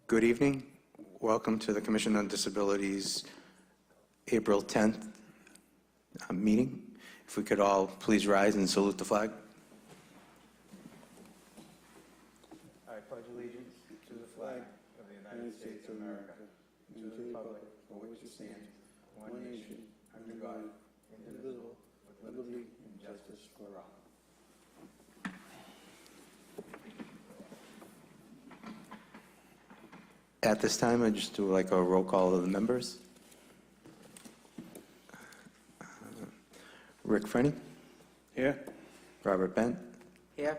Good evening. Welcome to the Commission on Disabilities April 10th meeting. If we could all please rise and salute the flag. I pledge allegiance to the flag of the United States of America and to the republic for which it stands, one nation, under God, indivisible, with liberty and justice for all. At this time, I just do like a roll call of the members. Rick Frenny. Here. Robert Bent. Here.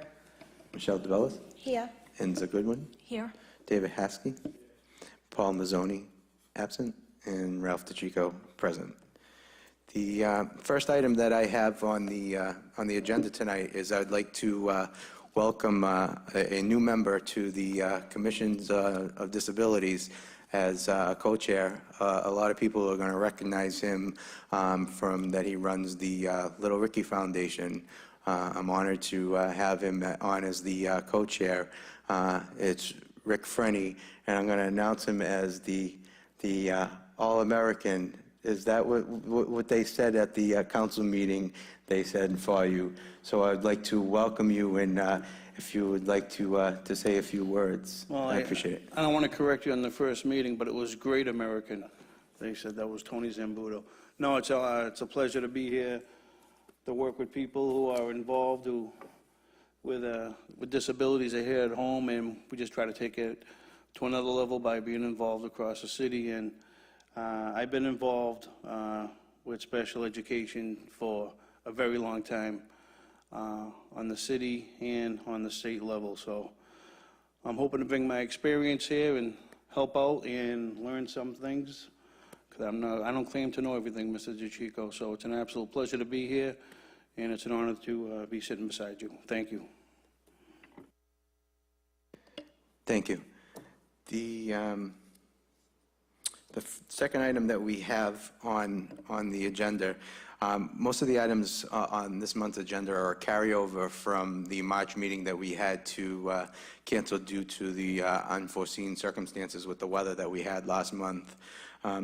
Michelle DeBellis. Here. Enza Goodwin. Here. David Haskey. Paul Mazzoni, absent. And Ralph DeChico, present. The first item that I have on the agenda tonight is I'd like to welcome a new member to the Commissions of Disabilities as co-chair. A lot of people are going to recognize him from that he runs the Little Ricky Foundation. I'm honored to have him on as the co-chair. It's Rick Frenny, and I'm going to announce him as the All-American. Is that what they said at the council meeting? They said for you. So I'd like to welcome you, and if you would like to say a few words, Well, I appreciate it. I don't want to correct you on the first meeting, but it was Great American. They said that was Tony Zambuto. No, it's a pleasure to be here, to work with people who are involved with disabilities are here at home, and we just try to take it to another level by being involved across the city. And I've been involved with special education for a very long time on the city and on the state level. So I'm hoping to bring my experience here and help out and learn some things, because I don't claim to know everything, Mr. DeChico. So it's an absolute pleasure to be here, and it's an honor to be sitting beside you. Thank you. Thank you. The second item that we have on the agenda, most of the items on this month's agenda are a carryover from the March meeting that we had to cancel due to the unforeseen circumstances with the weather that we had last month.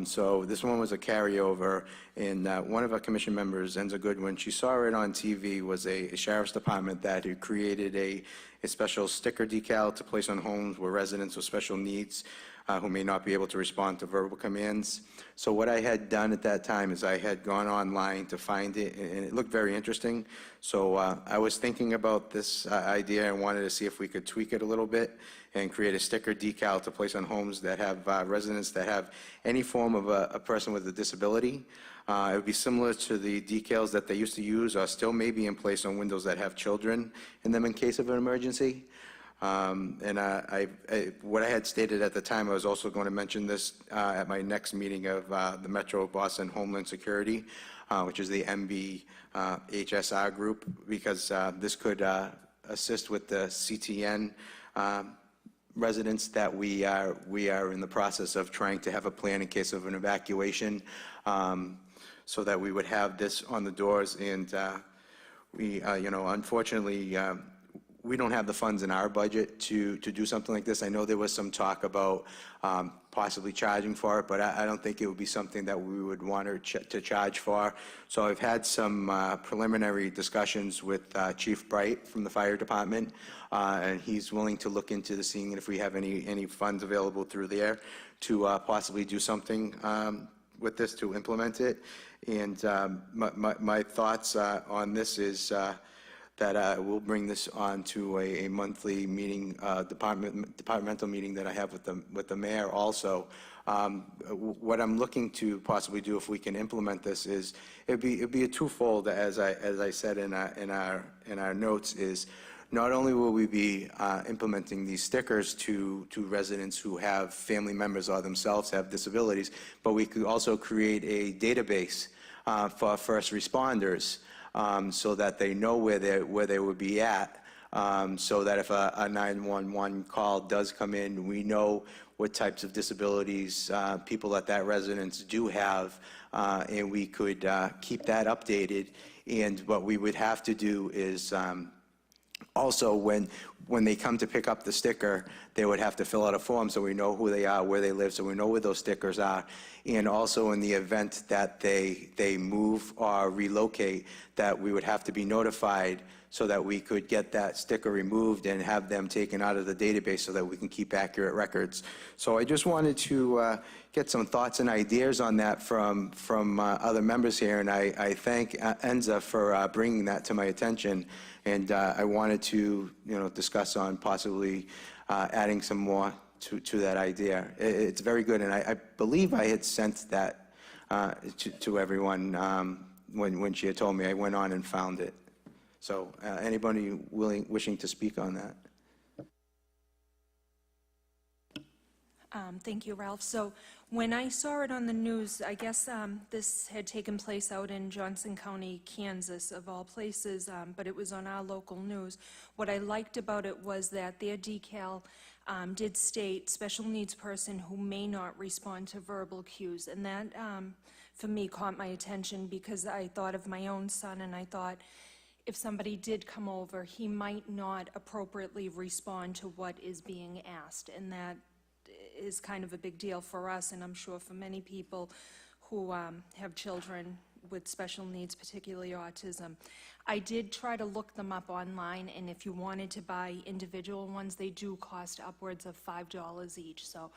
So this one was a carryover, and one of our commission members, Enza Goodwin, she saw it on TV, was a sheriff's department that had created a special sticker decal to place on homes where residents with special needs who may not be able to respond to verbal commands. So what I had done at that time is I had gone online to find it, and it looked very interesting. So I was thinking about this idea and wanted to see if we could tweak it a little bit and create a sticker decal to place on homes that have residents that have any form of a person with a disability. It would be similar to the decals that they used to use, or still may be in place on windows that have children in them in case of an emergency. And what I had stated at the time, I was also going to mention this at my next meeting of the Metro Boston Homeland Security, which is the MBHSR group, because this could assist with the CTN residents that we are in the process of trying to have a plan in case of an evacuation, so that we would have this on the doors. And we, unfortunately, we don't have the funds in our budget to do something like this. I know there was some talk about possibly charging for it, but I don't think it would be something that we would want to charge for. So I've had some preliminary discussions with Chief Bright from the fire department, and he's willing to look into seeing if we have any funds available through there to possibly do something with this to implement it. And my thoughts on this is that we'll bring this on to a monthly meeting, departmental meeting that I have with the mayor also. What I'm looking to possibly do, if we can implement this, is it'd be a twofold, as I said in our notes, is not only will we be implementing these stickers to residents who have family members or themselves have disabilities, but we could also create a database for first responders, so that they know where they would be at, so that if a 911 call does come in, we know what types of disabilities people at that residence do have, and we could keep that updated. And what we would have to do is Also, when they come to pick up the sticker, they would have to fill out a form so we know who they are, where they live, so we know where those stickers are. And also in the event that they move or relocate, that we would have to be notified so that we could get that sticker removed and have them taken out of the database so that we can keep accurate records. So I just wanted to get some thoughts and ideas on that from other members here, and I thank Enza for bringing that to my attention. And I wanted to, discuss on possibly adding some more to that idea. It's very good, and I believe I had sent that to everyone when she had told me. I went on and found it. So anybody wishing to speak on that? Thank you, Ralph. So when I saw it on the news, I guess this had taken place out in Johnson County, Kansas, of all places, but it was on our local news. What I liked about it was that their decal did state special needs person who may not respond to verbal cues. And that, for me, caught my attention because I thought of my own son, and I thought, if somebody did come over, he might not appropriately respond to what is being asked, and that is kind of a big deal for us, and I'm sure for many people who have children with special needs, particularly autism. I did try to look them up online, and if you wanted to buy individual ones, they do cost upwards of $5 each, so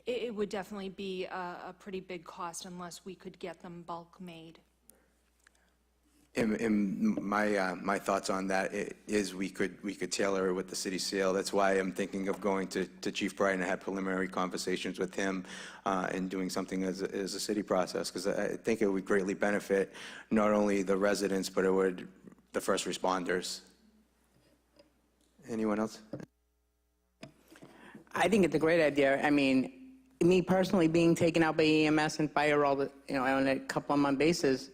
it would definitely be a pretty big cost unless we could get them bulk made. In my thoughts on that is we could tailor it with the city seal. That's why I'm thinking of going to Chief Bright. I had preliminary conversations with him and doing something as a city process, because I think it would greatly benefit not only the residents, but it would the first responders. Anyone else? I think it's a great idea. I mean, me personally being taken out by EMS and fire all the, on a couple of month basis,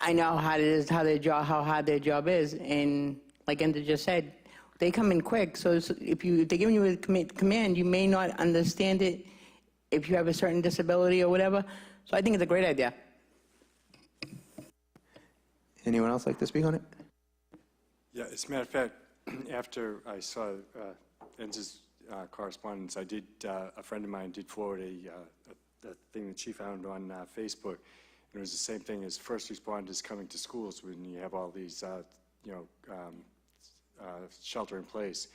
I know how it is, how hard their job is, and like Enda just said, they come in quick. So if they're giving you a command, you may not understand it if you have a certain disability or whatever. So I think it's a great idea. Anyone else like to speak on it? Yeah, as a matter of fact, after I saw Enza's correspondence, I did, a friend of mine did forward a thing that she found on Facebook. And it was the same thing as first responders coming to schools when you have all these, shelter in place.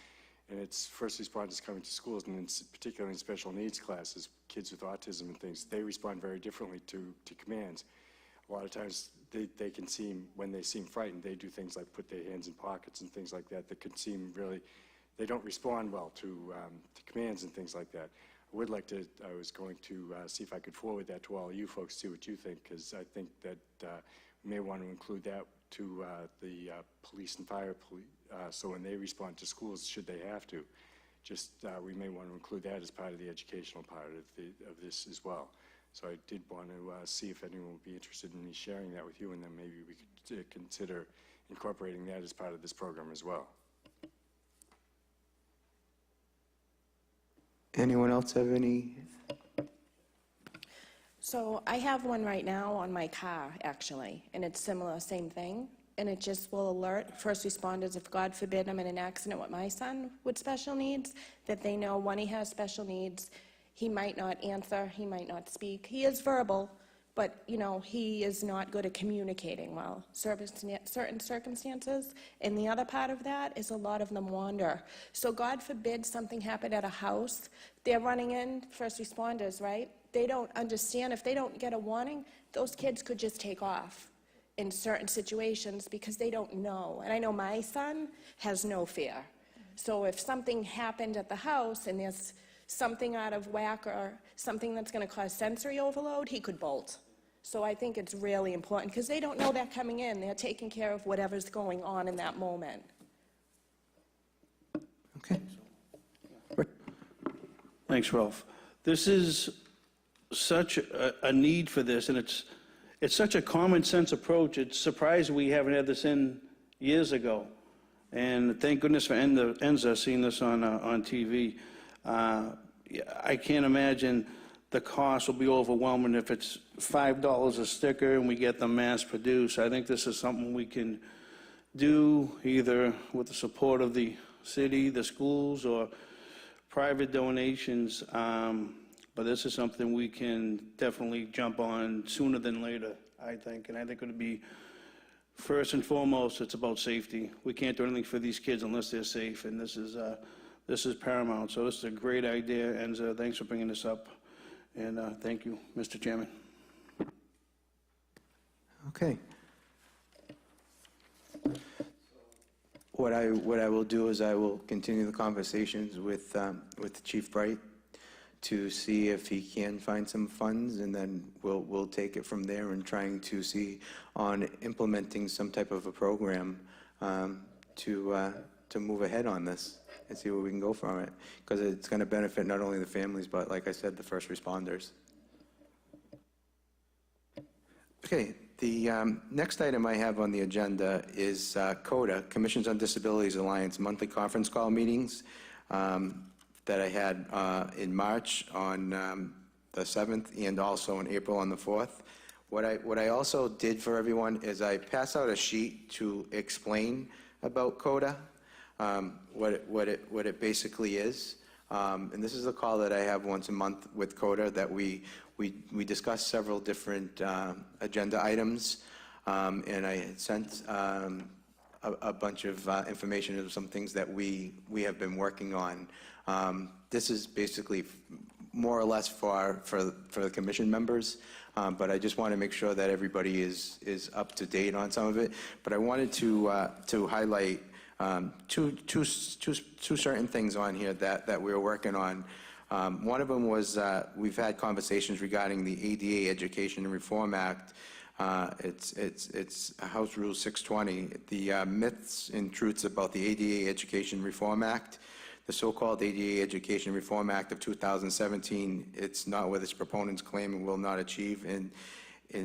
And it's first responders coming to schools, and particularly in special needs classes, kids with autism and things, they respond very differently to commands. A lot of times they can seem, when they seem frightened, they do things like put their hands in pockets and things like that can seem really, they don't respond well to commands and things like that. I was going to see if I could forward that to all you folks, see what you think, because I think that we may want to include that to the police and fire, so when they respond to schools, should they have to, we may want to include that as part of the educational part of this as well. So I did want to see if anyone would be interested in me sharing that with you, and then maybe we could consider incorporating that as part of this program as well. Anyone else have any? So I have one right now on my car, actually, and it's similar, same thing. And it just will alert first responders, if God forbid I'm in an accident with my son with special needs, that they know when he has special needs, he might not answer, he might not speak. He is verbal, but, he is not good at communicating well, certain circumstances. And the other part of that is a lot of them wander. So God forbid something happened at a house, they're running in, first responders, right? They don't understand, if they don't get a warning, those kids could just take off in certain situations because they don't know. And I know my son has no fear. So if something happened at the house and there's something out of whack or something that's going to cause sensory overload, he could bolt. So I think it's really important because they don't know that coming in. They're taking care of whatever's going on in that moment. Okay. Thanks, Ralph. This is such a need for this, and it's such a common sense approach. It's surprising we haven't had this in years ago. And thank goodness for Enza seeing this on TV. I can't imagine the cost will be overwhelming if it's $5 a sticker and we get them mass produced. I think this is something we can do, either with the support of the city, the schools, or private donations. But this is something we can definitely jump on sooner than later, I think. And I think it would be, first and foremost, it's about safety. We can't do anything for these kids unless they're safe, and this is paramount. So this is a great idea, and thanks for bringing this up. And thank you, Mr. Chairman. Okay. What I will do is I will continue the conversations with Chief Bright to see if he can find some funds, and then we'll take it from there and trying to see on implementing some type of a program to move ahead on this and see where we can go from it, because it's going to benefit not only the families, but like I said, the first responders. Okay, the next item I have on the agenda is CODA, Commissions on Disabilities Alliance monthly conference call meetings that I had in March on the 7th and also in April on the 4th. What I also did for everyone is I pass out a sheet to explain about CODA, what it basically is. And this is a call that I have once a month with CODA that we discuss several different agenda items, and I had sent a bunch of information of some things that we have been working on. This is basically more or less for the commission members, but I just want to make sure that everybody is up to date on some of it. But I wanted to highlight two certain things on here that we're working on. One of them was we've had conversations regarding the ADA Education and Reform Act. It's House Rule 620, the myths and truths about the ADA Education Reform Act. The so-called ADA Education Reform Act of 2017, it's not what its proponents claim and will not achieve in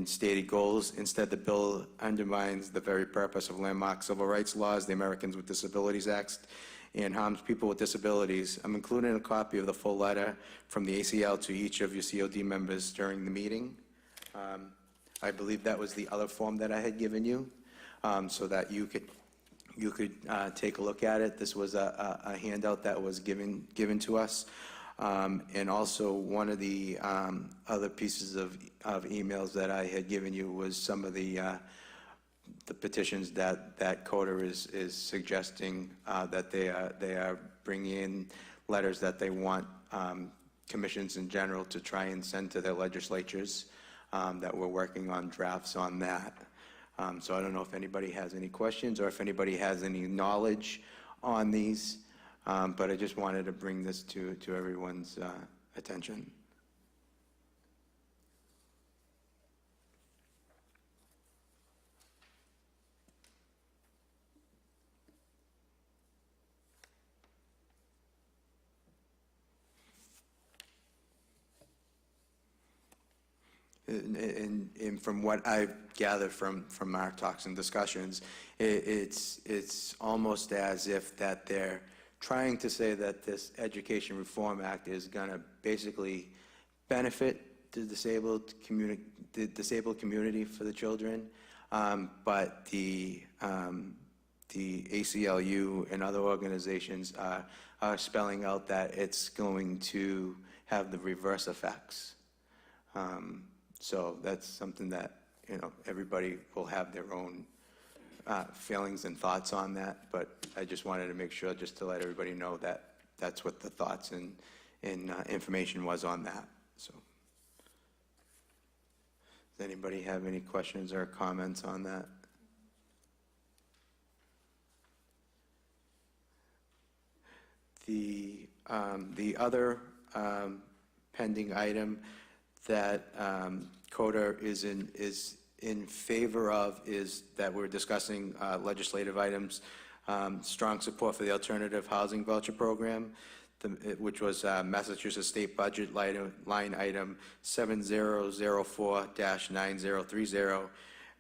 stated goals. Instead, the bill undermines the very purpose of landmark civil rights laws, the Americans with Disabilities Act, and harms people with disabilities. I'm including a copy of the full letter from the ACL to each of your COD members during the meeting. I believe that was the other form that I had given you, so that you could take a look at it. This was a handout that was given to us. And also one of the other pieces of emails that I had given you was some of the petitions that CODA is suggesting that they are bringing in letters that they want commissions in general to try and send to their legislatures, that we're working on drafts on that. So I don't know if anybody has any questions or if anybody has any knowledge on these, but I just wanted to bring this to everyone's attention. And from what I've gathered from our talks and discussions, it's almost as if that they're trying to say that this Education Reform Act is going to basically benefit the disabled community for the children, but the ACLU and other organizations are spelling out that it's going to have the reverse effects. So that's something that, everybody will have their own feelings and thoughts on that, but I just wanted to make sure, just to let everybody know that that's what the thoughts and information was on that. So, does anybody have any questions or comments on that? The other pending item that CODA is in favor of is that we're discussing legislative items, strong support for the alternative housing voucher program, which was Massachusetts State Budget line item 7004-9030,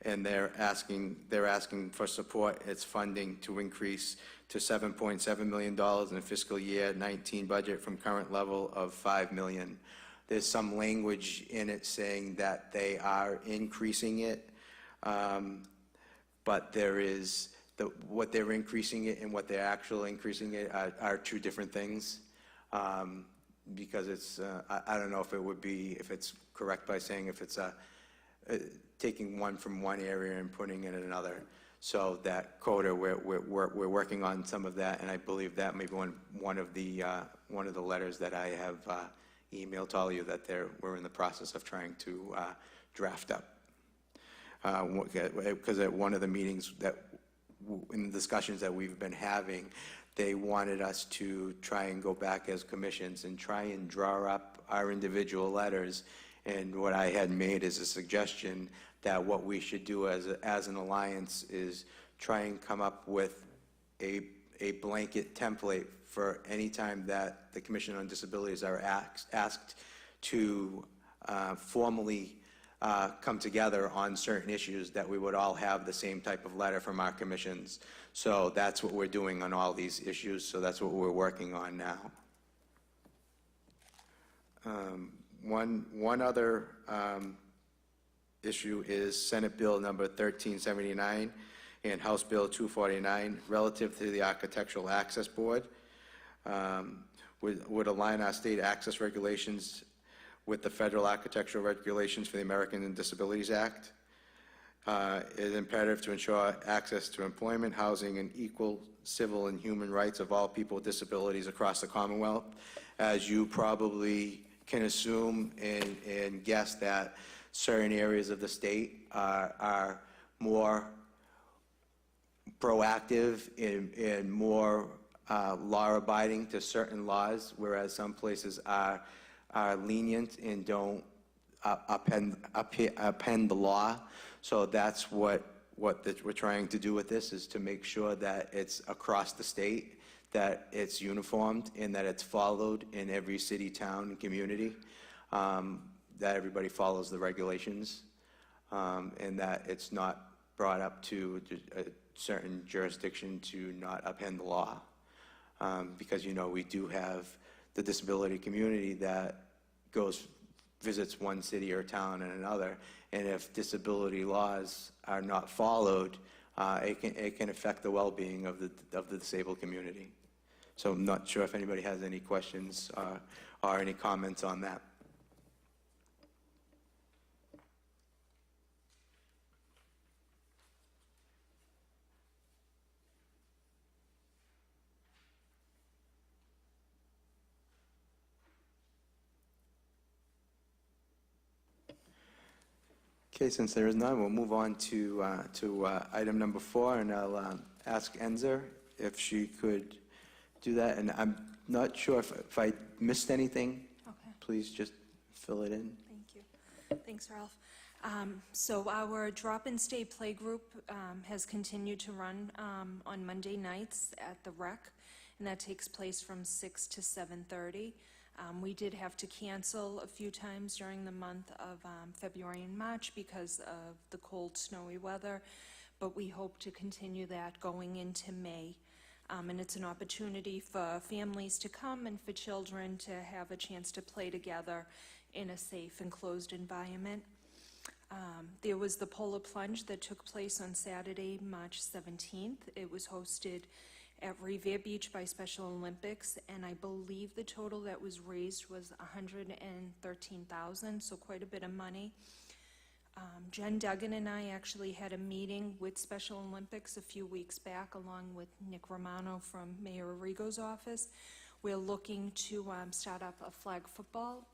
and they're asking for support its funding to increase to $7.7 million in fiscal year 19 budget from current level of $5 million. There's some language in it saying that they are increasing it, but there is what they're increasing it and what they're actually increasing it are two different things. Because it's, I don't know if it would be, if it's correct by saying if it's taking one from one area and putting it in another. So that quota, we're working on some of that, and I believe that may be one of the letters that I have emailed to all of you that we're in the process of trying to draft up. Because at one of the meetings in the discussions that we've been having, they wanted us to try and go back as commissions and try and draw up our individual letters. And what I had made is a suggestion that what we should do as an alliance is try and come up with a blanket template for any time that the Commission on Disabilities are asked to formally come together on certain issues, that we would all have the same type of letter from our commissions. So that's what we're doing on all these issues, so that's what we're working on now. One other issue is Senate Bill number 1379 and House Bill 249 relative to the Architectural Access Board. Would align our state access regulations with the federal architectural regulations for the American with Disabilities Act. It is imperative to ensure access to employment, housing, and equal civil and human rights of all people with disabilities across the Commonwealth. As you probably can assume and guess, that certain areas of the state are more proactive and more law-abiding to certain laws, whereas some places are lenient and don't append the law. So that's what we're trying to do with this, is to make sure that it's across the state, that it's uniformed, and that it's followed in every city, town, and community, that everybody follows the regulations, and that it's not brought up to a certain jurisdiction to not upend the law. Because, you know, we do have the disability community that visits one city or town and another, and if disability laws are not followed, it can affect the well-being of the disabled community. So I'm not sure if anybody has any questions or any comments on that. Okay, since there is none, we'll move on to item number 4, and I'll ask Enzer if she could do that. And I'm not sure if I missed anything. Okay. Please just fill it in. Thank you. Thanks, Ralph. So our drop-in stay play group has continued to run on Monday nights at the rec, and that takes place from 6 to 7:30. We did have to cancel a few times during the month of February and March because of the cold, snowy weather, but we hope to continue that going into May. And it's an opportunity for families to come and for children to have a chance to play together in a safe and closed environment. There was the polar plunge that took place on Saturday, March 17th. It was hosted at Revere Beach by Special Olympics, and I believe the total that was raised was $113,000, so quite a bit of money. Jen Duggan and I actually had a meeting with Special Olympics a few weeks back, along with Nick Romano from Mayor Arrigo's office. We're looking to start up a flag football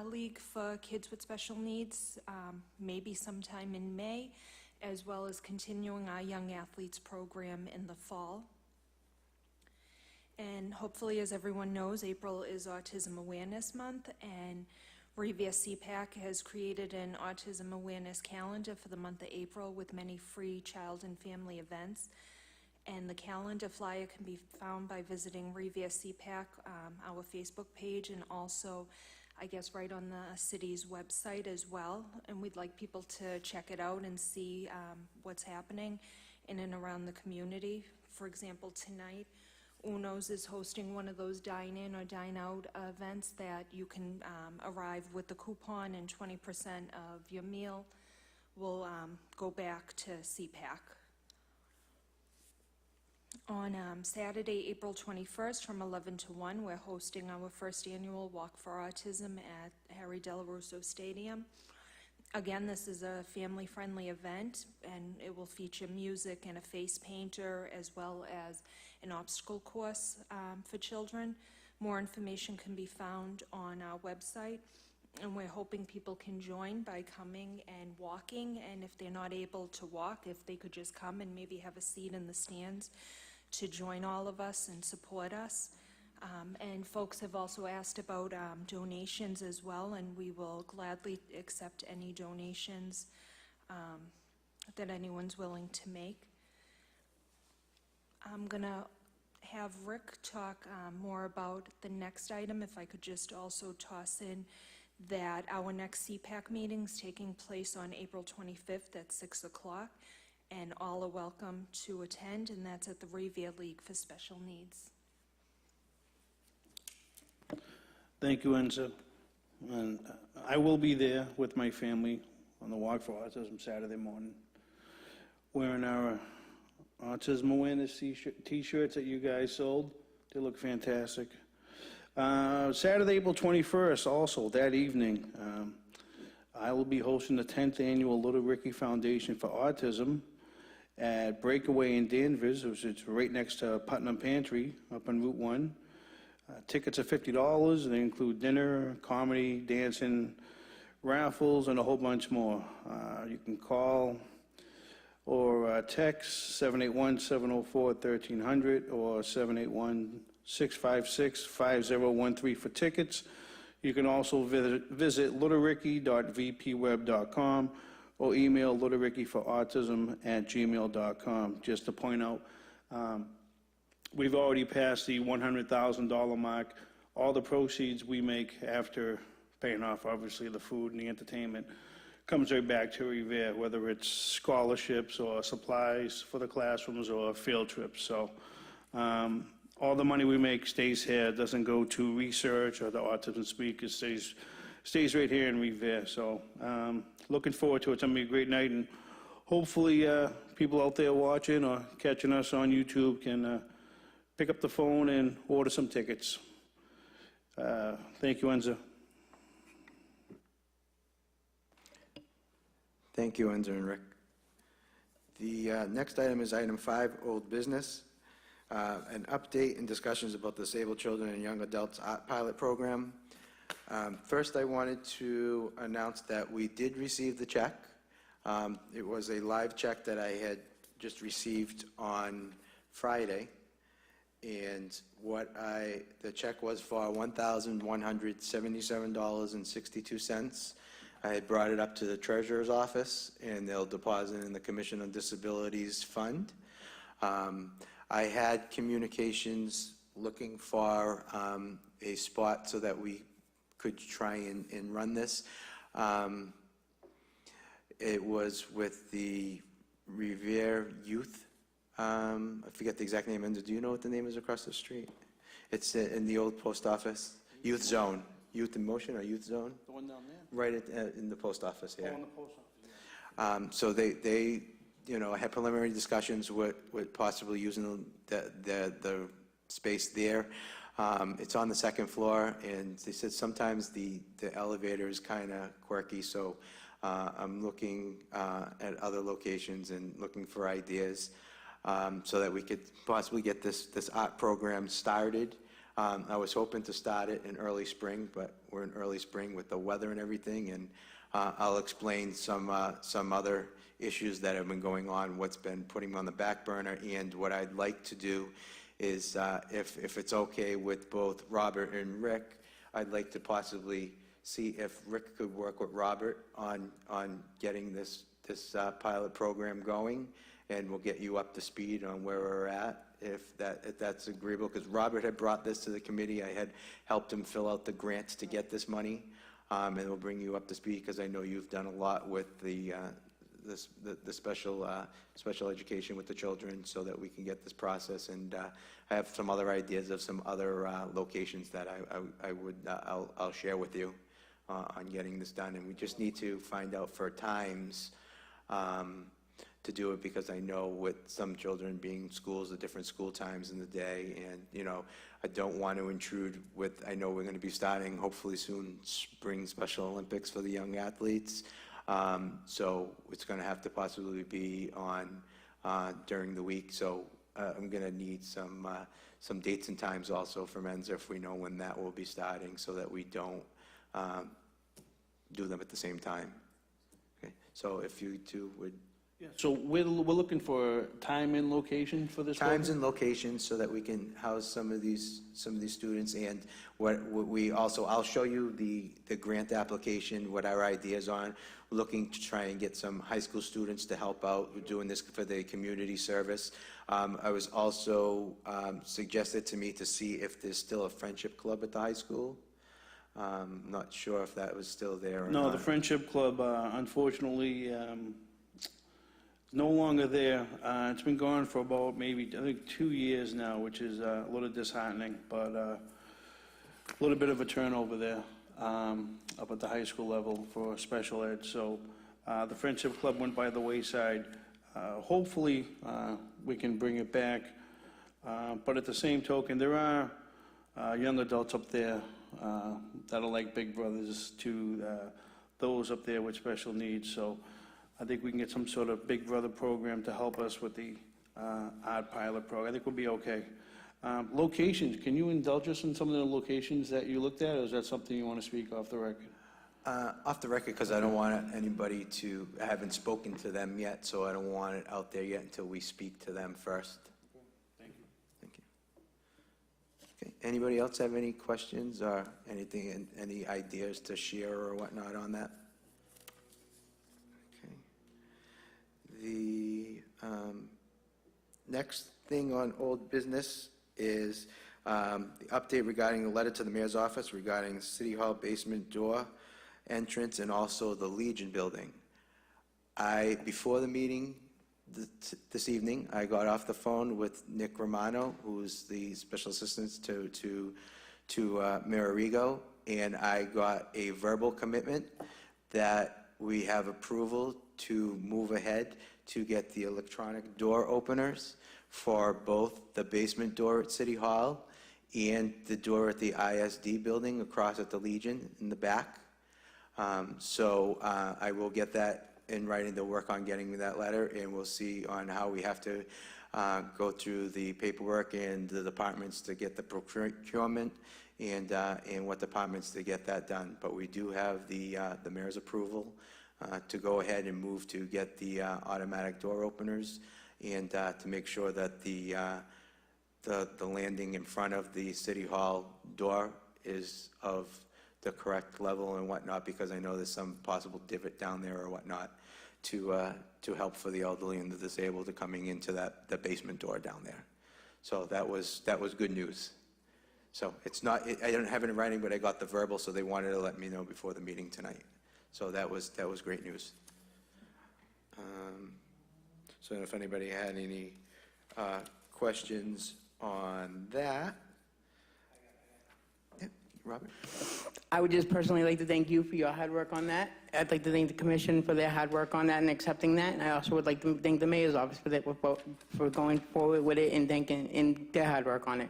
league for kids with special needs, maybe sometime in May, as well as continuing our Young Athletes program in the fall. And hopefully, as everyone knows, April is Autism Awareness Month, and Revere CPAC has created an autism awareness calendar for the month of April with many free child and family events. And the calendar flyer can be found by visiting Revere CPAC, our Facebook page, and also, I guess, right on the city's website as well. And we'd like people to check it out and see what's happening in and around the community. For example, tonight, Uno's is hosting one of those dine-in or dine-out events that you can arrive with the coupon, and 20% of your meal will go back to CPAC. On Saturday, April 21st, from 11 to 1, we're hosting our first annual Walk for Autism at Harry Delarusso Stadium. Again, this is a family-friendly event, and it will feature music and a face painter, as well as an obstacle course for children. More information can be found on our website, and we're hoping people can join by coming and walking, and if they're not able to walk, if they could just come and maybe have a seat in the stands to join all of us and support us. And folks have also asked about donations as well, and we will gladly accept any donations that anyone's willing to make. I'm gonna have Rick talk more about the next item. If I could just also toss in that our next CPAC meeting's taking place on April 25th at 6 o'clock, and all are welcome to attend, and that's at the Revere League for Special Needs. Thank you, Enza. And I will be there with my family on the Walk for Autism Saturday morning, wearing our Autism Awareness t-shirts that you guys sold. They look fantastic. Saturday, April 21st, also that evening, I will be hosting the 10th annual Little Ricky Foundation for Autism at Breakaway in Danvers, which is right next to Putnam Pantry up on Route 1. Tickets are $50, and they include dinner, comedy, dancing, raffles, and a whole bunch more. You can call or text 781-704-1300 or 781-656-5013 for tickets. You can also visit littlericky.vpweb.com or email littlerickyforautism@gmail.com. Just to point out, we've already passed the $100,000 mark. All the proceeds we make after paying off, obviously, the food and the entertainment comes right back to Revere, whether it's scholarships or supplies for the classrooms or field trips. So all the money we make stays here, doesn't go to research or the autism speakers, stays right here in Revere. So looking forward to it. It's going to be a great night, and hopefully people out there watching or catching us on YouTube can pick up the phone and order some tickets. Thank you, Enza. Thank you, Enza and Rick. The next item is item 5, old business. An update and discussions about the Disabled Children and Young Adults Pilot Program. First, I wanted to announce that we did receive the check. It was a live check that I had just received on Friday. And the check was for $1,177.62. I had brought it up to the treasurer's office, and they'll deposit in the Commission on Disabilities Fund. I had communications looking for a spot so that we could try and run this. It was with the Revere Youth. I forget the exact name. Do you know what the name is across the street? It's in the old post office. Youth Zone. Youth in Motion or Youth Zone? The one down there? Right in the post office, yeah. Oh, in the post office. So they had preliminary discussions with possibly using the space there. It's on the second floor, and they said sometimes the elevator is kind of quirky, so I'm looking at other locations and looking for ideas so that we could possibly get this art program started. I was hoping to start it in early spring, but we're in early spring with the weather and everything, and I'll explain some other issues that have been going on, what's been putting me on the back burner, and what I'd like to do is, if it's okay with both Robert and Rick, I'd like to possibly see if Rick could work with Robert on getting this pilot program going, and we'll get you up to speed on where we're at, if that's agreeable, because Robert had brought this to the committee. I had helped him fill out the grants to get this money, and we'll bring you up to speed, because I know you've done a lot with the special education with the children, so that we can get this process. And I have some other ideas of some other locations that I'll share with you on getting this done. And we just need to find out for times do it, because I know with some children being schools at different school times in the day, and, I don't want to intrude with, I know we're going to be starting hopefully soon, spring Special Olympics for the young athletes. So it's going to have to possibly be on during the week. So I'm going to need some dates and times also from Mensa, if we know when that will be starting, so that we don't do them at the same time. Okay, so if you two would, So we're looking for time and location for this program? times and locations, so that we can house some of these students, and what we also, I'll show you the grant application, what our ideas on, looking to try and get some high school students to help out with doing this for the community service. I was also suggested to me to see if there's still a friendship club at the high school. Not sure if that was still there or not. No, the Friendship Club, unfortunately, no longer there. It's been gone for about maybe, I think, 2 years now, which is a little disheartening, but a little bit of a turnover there up at the high school level for special ed. So the Friendship Club went by the wayside. Hopefully, we can bring it back. But at the same token, there are young adults up there that are like big brothers to those up there with special needs. So I think we can get some sort of Big Brother program to help us with the Art Pilot program. I think we'll be okay. Locations, can you indulge us in some of the locations that you looked at, or is that something you want to speak off the record? Off the record, because I don't want anybody to, I haven't spoken to them yet, so I don't want it out there yet until we speak to them first. Thank you. Thank you. Okay, anybody else have any questions or anything, any ideas to share or whatnot on that? Okay. The next thing on old business is the update regarding the letter to the mayor's office regarding City Hall basement door entrance and also the Legion building. Before the meeting this evening, I got off the phone with Nick Romano, who's the special assistant to Mayor Arrigo, and I got a verbal commitment that we have approval to move ahead to get the electronic door openers for both the basement door at City Hall and the door at the ISD building across at the Legion in the back. So I will get that in writing, to work on getting me that letter, and we'll see on how we have to go through the paperwork and the departments to get the procurement and what departments to get that done. But we do have the mayor's approval to go ahead and move to get the automatic door openers, and to make sure that the landing in front of the City Hall door is of the correct level and whatnot, because I know there's some possible divot down there or whatnot to help for the elderly and the disabled to coming into the basement door down there. So that was good news. So it's not, I don't have it in writing, but I got the verbal, so they wanted to let me know before the meeting tonight. So that was great news. So if anybody had any questions on that. Yeah, Robert? I would just personally like to thank you for your hard work on that. I'd like to thank the commission for their hard work on that and accepting that. And I also would like to thank the mayor's office for that, for going forward with it and thanking their hard work on it.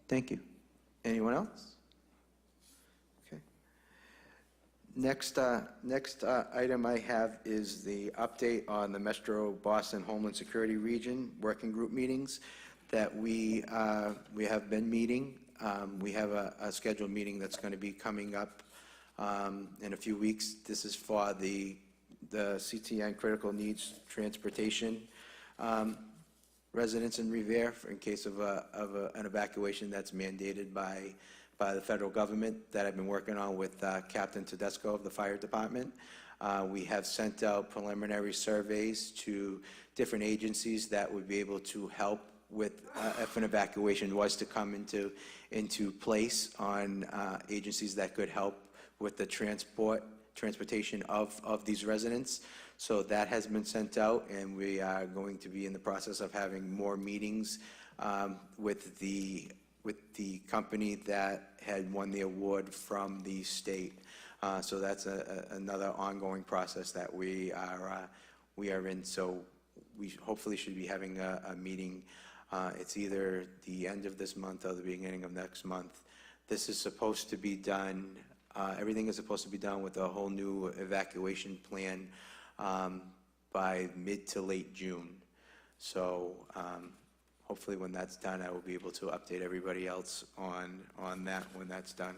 Thank you. Anyone else? Okay. Next item I have is the update on the Metro Boston Homeland Security Region Working Group meetings that we have been meeting. We have a scheduled meeting that's going to be coming up in a few weeks. This is for the CTN Critical Needs Transportation residents in Revere, in case of an evacuation that's mandated by the federal government, that I've been working on with Captain Tedesco of the fire department. We have sent out preliminary surveys to different agencies that would be able to help with if an evacuation was to come into place, on agencies that could help with the transportation of these residents. So that has been sent out, and we are going to be in the process of having more meetings with the company that had won the award from the state. So that's another ongoing process that we are we are in. So we hopefully should be having a meeting. It's either the end of this month or the beginning of next month. This is supposed to be done, everything is supposed to be done with a whole new evacuation plan by mid to late June. So hopefully when that's done, I will be able to update everybody else on that when that's done.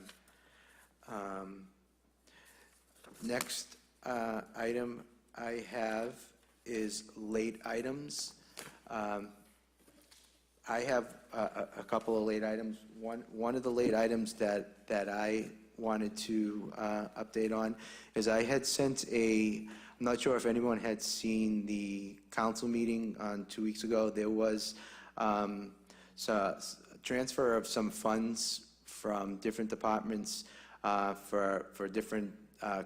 Next item I have is late items. I have a couple of late items. One of the late items that I wanted to update on is I had sent I'm not sure if anyone had seen the council meeting on 2 weeks ago. There was transfer of some funds from different departments for different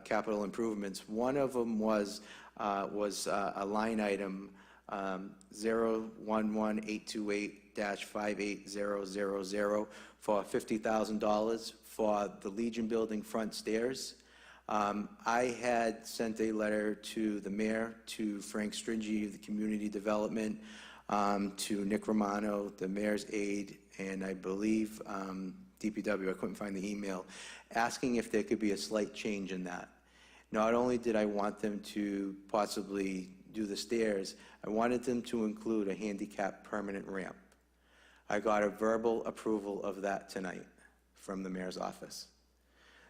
capital improvements. One of them was a line item 011828-58000 for $50,000 for the Legion Building front stairs. I had sent a letter to the mayor, to Frank Stringy of the Community Development, to Nick Romano, the mayor's aide, and I believe DPW, I couldn't find the email, asking if there could be a slight change in that. Not only did I want them to possibly do the stairs, I wanted them to include a handicap permanent ramp. I got a verbal approval of that tonight from the mayor's office.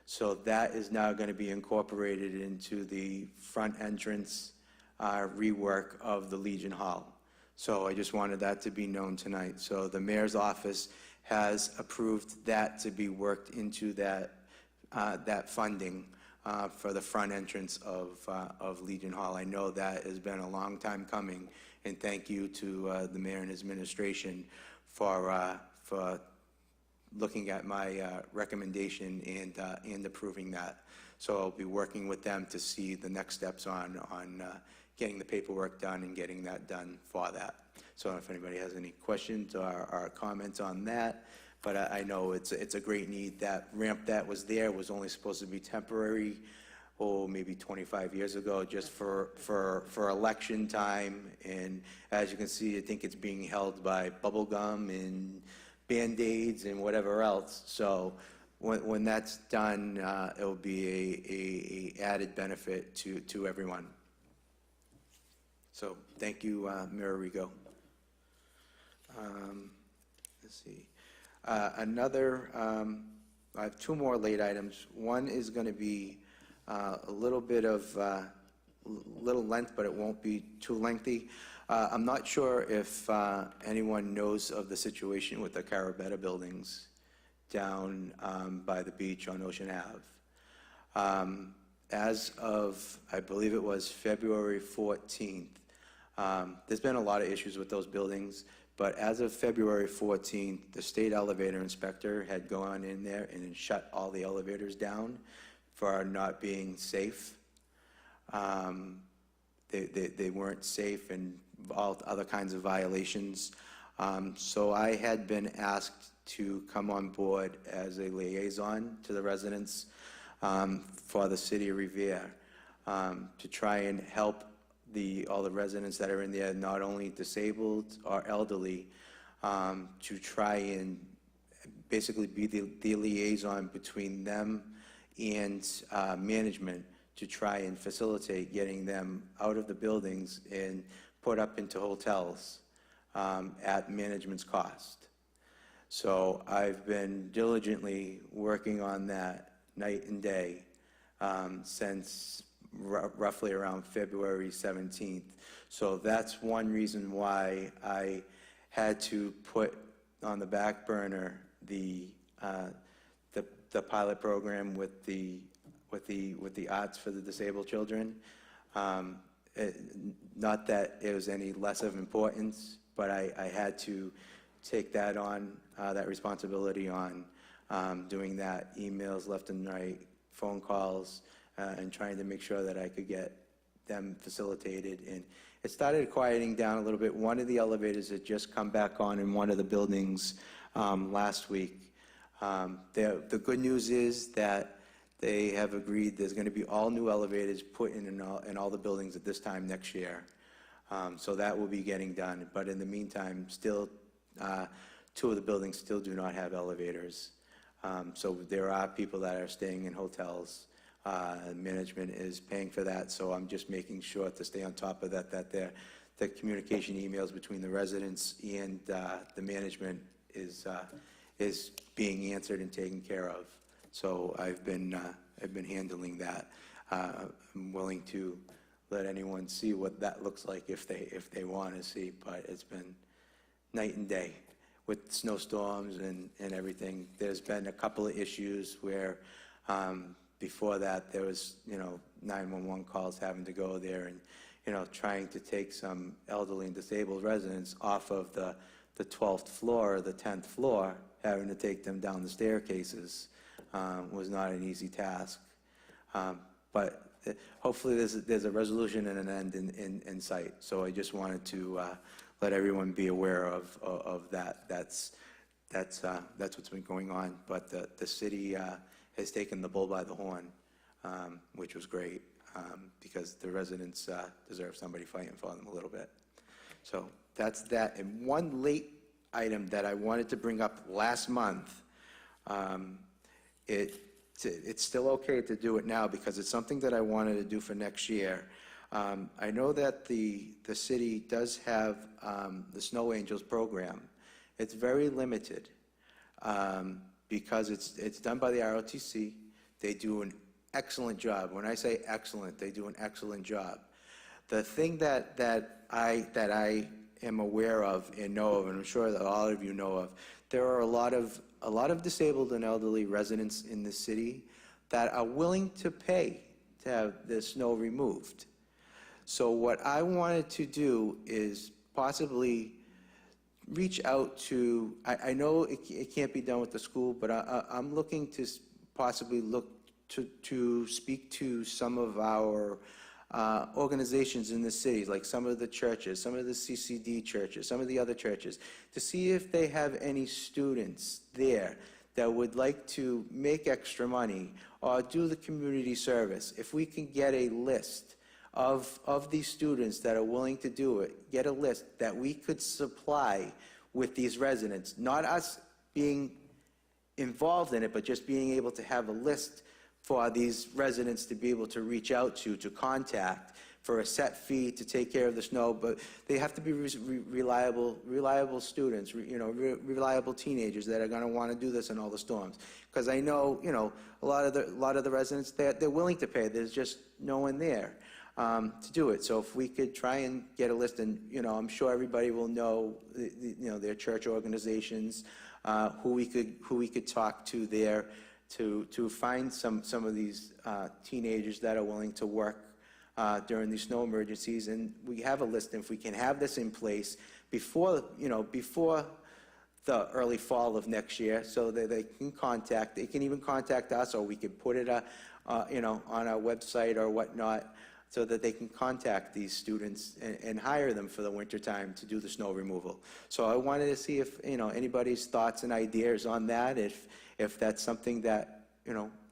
So that is now going to be incorporated into the front entrance rework of the Legion Hall. So I just wanted that to be known tonight. So the mayor's office has approved that to be worked into that funding for the front entrance of Legion Hall. I know that has been a long time coming, and thank you to the mayor and his administration for looking at my recommendation and approving that. So I'll be working with them to see the next steps on getting the paperwork done and getting that done for that. So if anybody has any questions or comments on that, but I know it's a great need. That ramp that was there was only supposed to be temporary, maybe 25 years ago, just for election time. And as you can see, I think it's being held by bubble gum and Band-Aids and whatever else. So when that's done, it'll be a added benefit to everyone. So thank you, Mayor Rigo. Let's see. I have two more late items. One is going to be a little bit of little length, but it won't be too lengthy. I'm not sure if anyone knows of the situation with the Carabetta buildings down by the beach on Ocean Ave. As of, I believe it was February 14th, there's been a lot of issues with those buildings, but as of February 14th, the state elevator inspector had gone in there and shut all the elevators down for not being safe. They weren't safe and all other kinds of violations. So I had been asked to come on board as a liaison to the residents for the city of Revere to try and help all the residents that are in there, not only disabled or elderly, to try and basically be the liaison between them and management to try and facilitate getting them out of the buildings and put up into hotels at management's cost. So I've been diligently working on that night and day since roughly around February 17th. So that's one reason why I had to put on the back burner the pilot program with the arts for the disabled children. Not that it was any less of importance, but I had to take that on, that responsibility on, doing that, emails left and right, phone calls, and trying to make sure that I could get them facilitated. And it started quieting down a little bit. One of the elevators had just come back on in one of the buildings last week. The good news is that They have agreed there's going to be all new elevators put in all the buildings at this time next year. So that will be getting done. But in the meantime, still, 2 of the buildings still do not have elevators. So there are people that are staying in hotels. Management is paying for that, so I'm just making sure to stay on top of that, the communication emails between the residents and the management is being answered and taken care of. So I've been handling that. I'm willing to let anyone see what that looks like if they want to see, but it's been night and day with snowstorms and everything. There's been a couple of issues where before that there was 911 calls having to go there and trying to take some elderly and disabled residents off of the 12th floor or the 10th floor, having to take them down the staircases was not an easy task. But hopefully there's a resolution and an end in sight. So I just wanted to let everyone be aware of that. That's what's been going on. But the city has taken the bull by the horn, which was great, because the residents deserve somebody fighting for them a little bit. So that's that. And one late item that I wanted to bring up last month, it's still okay to do it now because it's something that I wanted to do for next year. I know that the city does have the Snow Angels program. It's very limited because it's done by the ROTC. They do an excellent job. When I say excellent, they do an excellent job. The thing that I am aware of and know of, and I'm sure that all of you know of, there are a lot of disabled and elderly residents in the city that are willing to pay to have the snow removed. So what I wanted to do is possibly reach out to, I know it can't be done with the school, but I'm looking to possibly look to speak to some of our organizations in the city, like some of the churches, some of the CCD churches, some of the other churches, to see if they have any students there that would like to make extra money or do the community service. If we can get a list of these students that are willing to do it, get a list that we could supply with these residents, not us being involved in it, but just being able to have a list for these residents to be able to reach out to contact for a set fee to take care of the snow. But they have to be reliable students, reliable teenagers that are going to want to do this in all the storms. Because I know, a lot of the residents, they're willing to pay. There's just no one there to do it. So if we could try and get a list, and I'm sure everybody will know, their church organizations, who we could talk to there to find some of these teenagers that are willing to work during these snow emergencies. And we have a list, and if we can have this in place before the early fall of next year, so that they can even contact us, or we could put it on our website or whatnot, so that they can contact these students and hire them for the winter time to do the snow removal. So I wanted to see if anybody's thoughts and ideas on that, if that's something that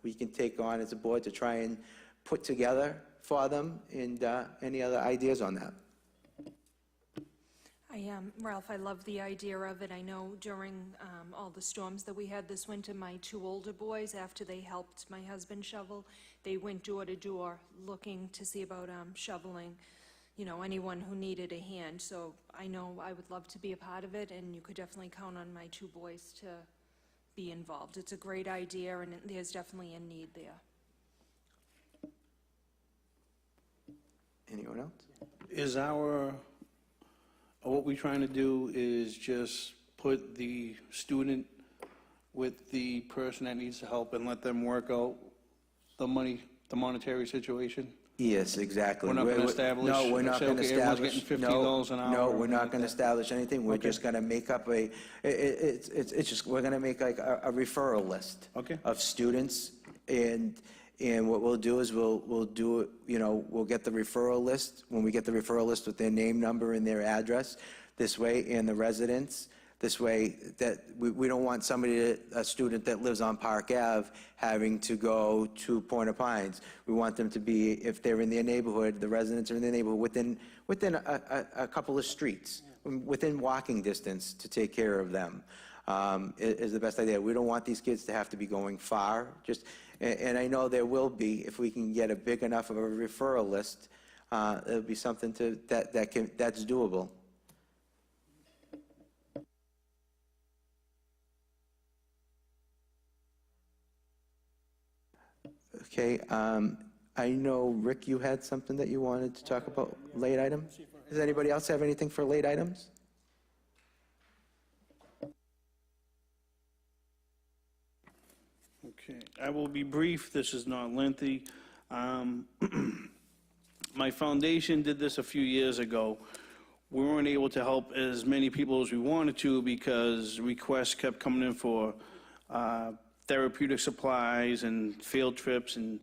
we can take on as a board to try and put together for them, and any other ideas on that. Ralph, I love the idea of it. I know during all the storms that we had this winter, my 2 older boys, after they helped my husband shovel, they went door to door looking to see about shoveling, anyone who needed a hand. So I know I would love to be a part of it, and you could definitely count on my 2 boys to be involved. It's a great idea, and there's definitely a need there. Anyone else? Is what we're trying to do is just put the student with the person that needs the help and let them work out the monetary situation? Yes, exactly. We're not going to establish. No, we're not going to establish. Everyone's getting $50 an hour. No, we're not going to establish anything. We're just going to make up we're going to make like a referral list. Okay. Of students, and what we'll do is we'll do it, we'll get the referral list. When we get the referral list with their name, number, and their address, this way, and the residents, This way, that we don't want somebody, a student that lives on Park Ave, having to go to Point of Pines. We want them to be, if they're in their neighborhood, the residents are in their neighborhood, within a couple of streets, within walking distance to take care of them, is the best idea. We don't want these kids to have to be going far. And I know there will be, if we can get a big enough of a referral list, it'll be something that's doable. Okay, I know, Rick, you had something that you wanted to talk about, late item? Does anybody else have anything for late items? Okay, I will be brief. This is not lengthy. My foundation did this a few years ago. We weren't able to help as many people as we wanted to because requests kept coming in for therapeutic supplies and field trips, and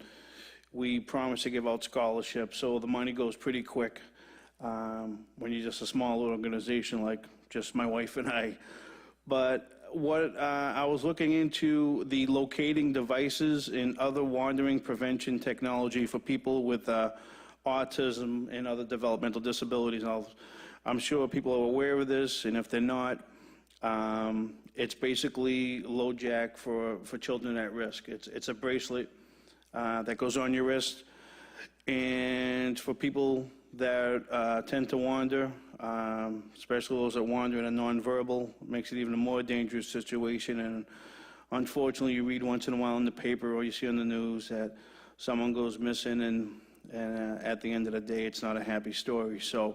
we promised to give out scholarships, so the money goes pretty quick when you're just a small organization like just my wife and I. But what I was looking into the locating devices and other wandering prevention technology for people with autism and other developmental disabilities. And I'm sure people are aware of this, and if they're not, it's basically low jack for children at risk. It's a bracelet that goes on your wrist, and for people that tend to wander, especially those that wander in a nonverbal, it makes it even a more dangerous situation. And unfortunately, you read once in a while in the paper or you see on the news that someone goes missing, and at the end of the day, it's not a happy story. So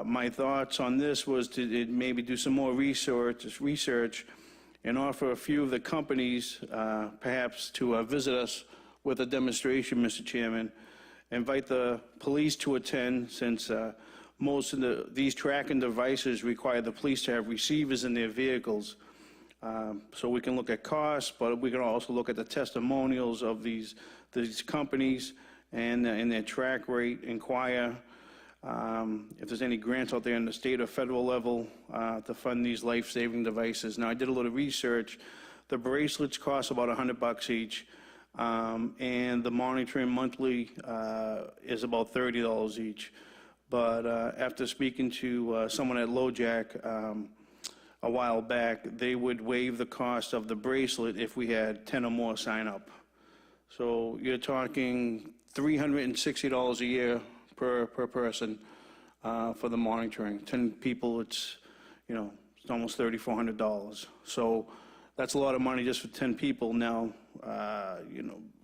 my thoughts on this was to maybe do some more research and offer a few of the companies perhaps to visit us with a demonstration, Mr. Chairman. Invite the police to attend, since most of these tracking devices require the police to have receivers in their vehicles. So we can look at costs, but we can also look at the testimonials of these companies and their track rate, inquire if there's any grants out there in the state or federal level to fund these life-saving devices. Now, I did a little research. The bracelets cost about $100 each, and the monitoring monthly is about $30 each. But after speaking to someone at LoJack a while back, they would waive the cost of the bracelet if we had 10 or more sign up. So you're talking $360 a year per person for the monitoring. 10 people, it's almost $3,400. So that's a lot of money just for 10 people. Now,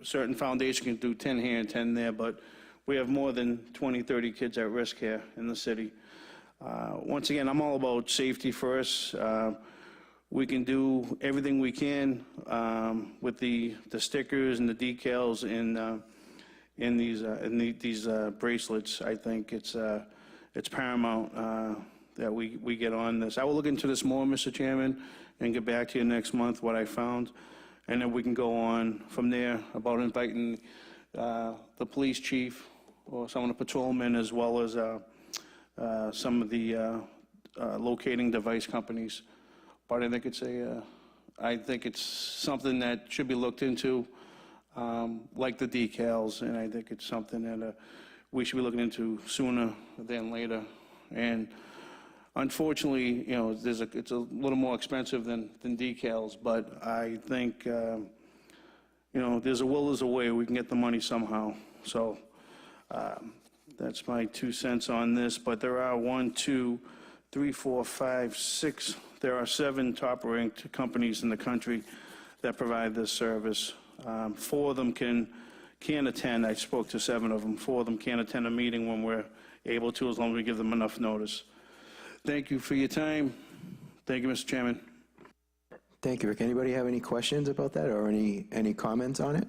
certain foundation can do 10 here and 10 there, but we have more than 20, 30 kids at risk here in the city. Once again, I'm all about safety first. We can do everything we can with the stickers and the decals in these bracelets. I think it's paramount that we get on this. I will look into this more, Mr. Chairman, and get back to you next month what I found, and then we can go on from there about inviting the police chief or some of the patrolmen, as well as some of the locating device companies. But I think it's something that should be looked into, like the decals, and I think it's something that we should be looking into sooner than later. And unfortunately, it's a little more expensive than decals, but I think there's a will, there's a way. We can get the money somehow. So that's my 2 cents on this. But there are 1, 2, 3, 4, 5, 6. There are 7 top-ranked companies in the country that provide this service. 4 of them can attend. I spoke to 7 of them. 4 of them can attend a meeting when we're able to, as long as we give them enough notice. Thank you for your time. Thank you, Mr. Chairman. Thank you, Rick. Anybody have any questions about that or any comments on it?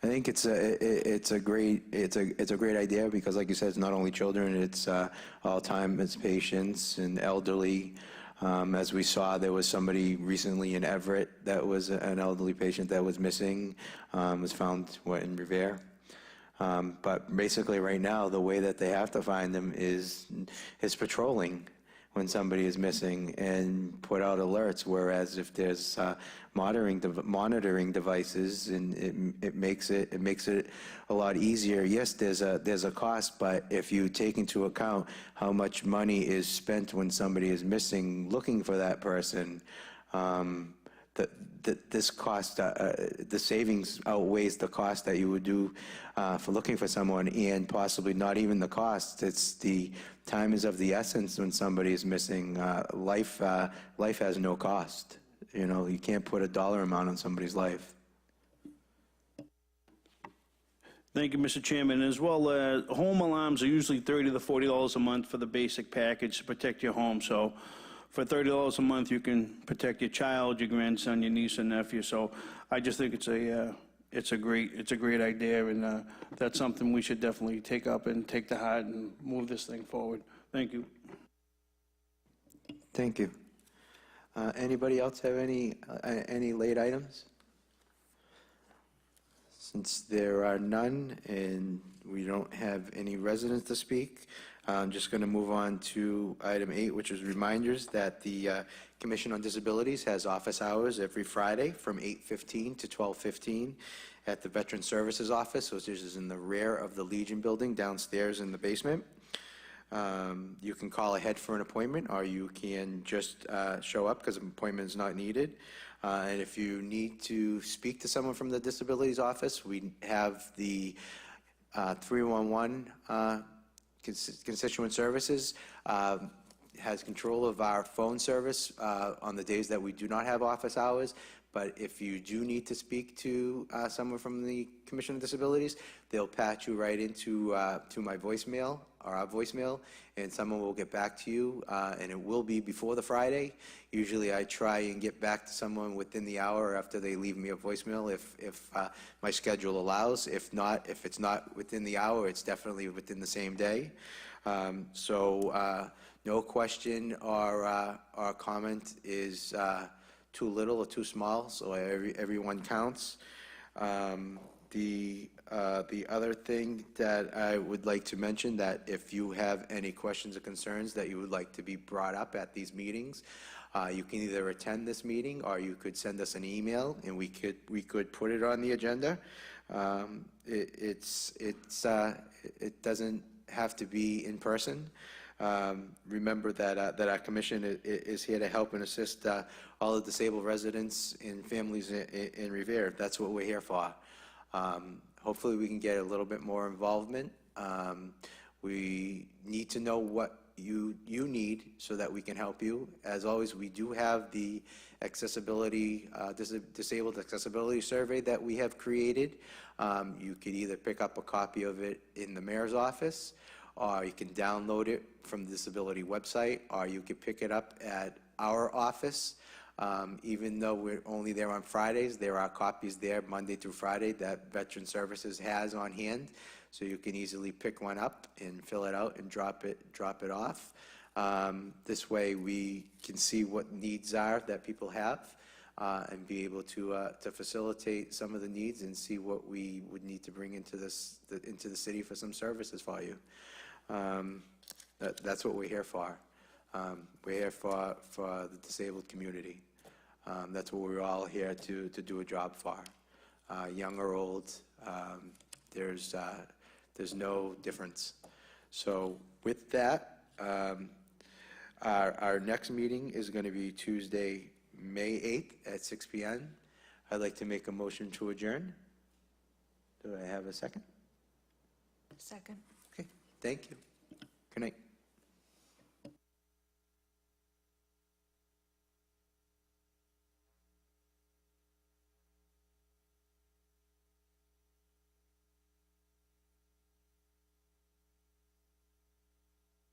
I think it's a great idea because, like you said, it's not only children, it's Alzheimer's patients and elderly. As we saw, there was somebody recently in Everett that was an elderly patient that was missing, was found in Revere. But basically, right now, the way that they have to find them is patrolling. when somebody is missing and put out alerts, whereas if there's monitoring devices, and it makes it a lot easier. Yes, there's a cost, but if you take into account how much money is spent when somebody is missing looking for that person, this cost, the savings outweighs the cost that you would do for looking for someone, and possibly not even the cost. It's the time is of the essence when somebody is missing. Life has no cost. You know, you can't put a dollar amount on somebody's life. Thank you, Mr. Chairman. As well, home alarms are usually $30 to $40 a month for the basic package to protect your home. So for $30 a month, you can protect your child, your grandson, your niece and nephew. So I just think it's a great idea, and that's something we should definitely take up and take to heart and move this thing forward. Thank you. Thank you. Anybody else have any late items? Since there are none and we don't have any residents to speak, I'm just going to move on to item 8, which is reminders that the Commission on Disabilities has office hours every Friday from 8:15 to 12:15 at the Veteran Services Office, which is in the rear of the Legion Building downstairs in the basement. You can call ahead for an appointment, or you can just show up because an appointment is not needed. And if you need to speak to someone from the Disabilities Office, we have the 311 Constituent Services has control of our phone service on the days that we do not have office hours. But if you do need to speak to someone from the Commission on Disabilities, they'll patch you right into to my voicemail, or our voicemail, and someone will get back to you, and it will be before the Friday. Usually I try and get back to someone within the hour after they leave me a voicemail if my schedule allows. If not, if it's not within the hour, it's definitely within the same day. No question or comment is too little or too small, so everyone counts. The other thing that I would like to mention, that if you have any questions or concerns that you would like to be brought up at these meetings, you can either attend this meeting or you could send us an email and we could put it on the agenda. It doesn't have to be in person. Remember that our commission is here to help and assist all the disabled residents and families in Revere. That's what we're here for. Hopefully we can get a little bit more involvement. We need to know what you need so that we can help you. As always, we do have the accessibility, disabled accessibility survey that we have created. You could either pick up a copy of it in the mayor's office, or you can download it from the disability website, or you can pick it up at our office. Even though we're only there on Fridays, there are copies there Monday through Friday that Veteran Services has on hand, so you can easily pick one up and fill it out and drop it off. This way we can see what needs are that people have, and be able to facilitate some of the needs and see what we would need to bring into the city for some services for you. That's what we're here for. We're here for the disabled community. That's what we're all here to do a job for. Young or old, there's no difference. So with that, our next meeting is going to be Tuesday, May 8th at 6 p.m. I'd like to make a motion to adjourn. Do I have a second? Second. Okay, thank you. Good night.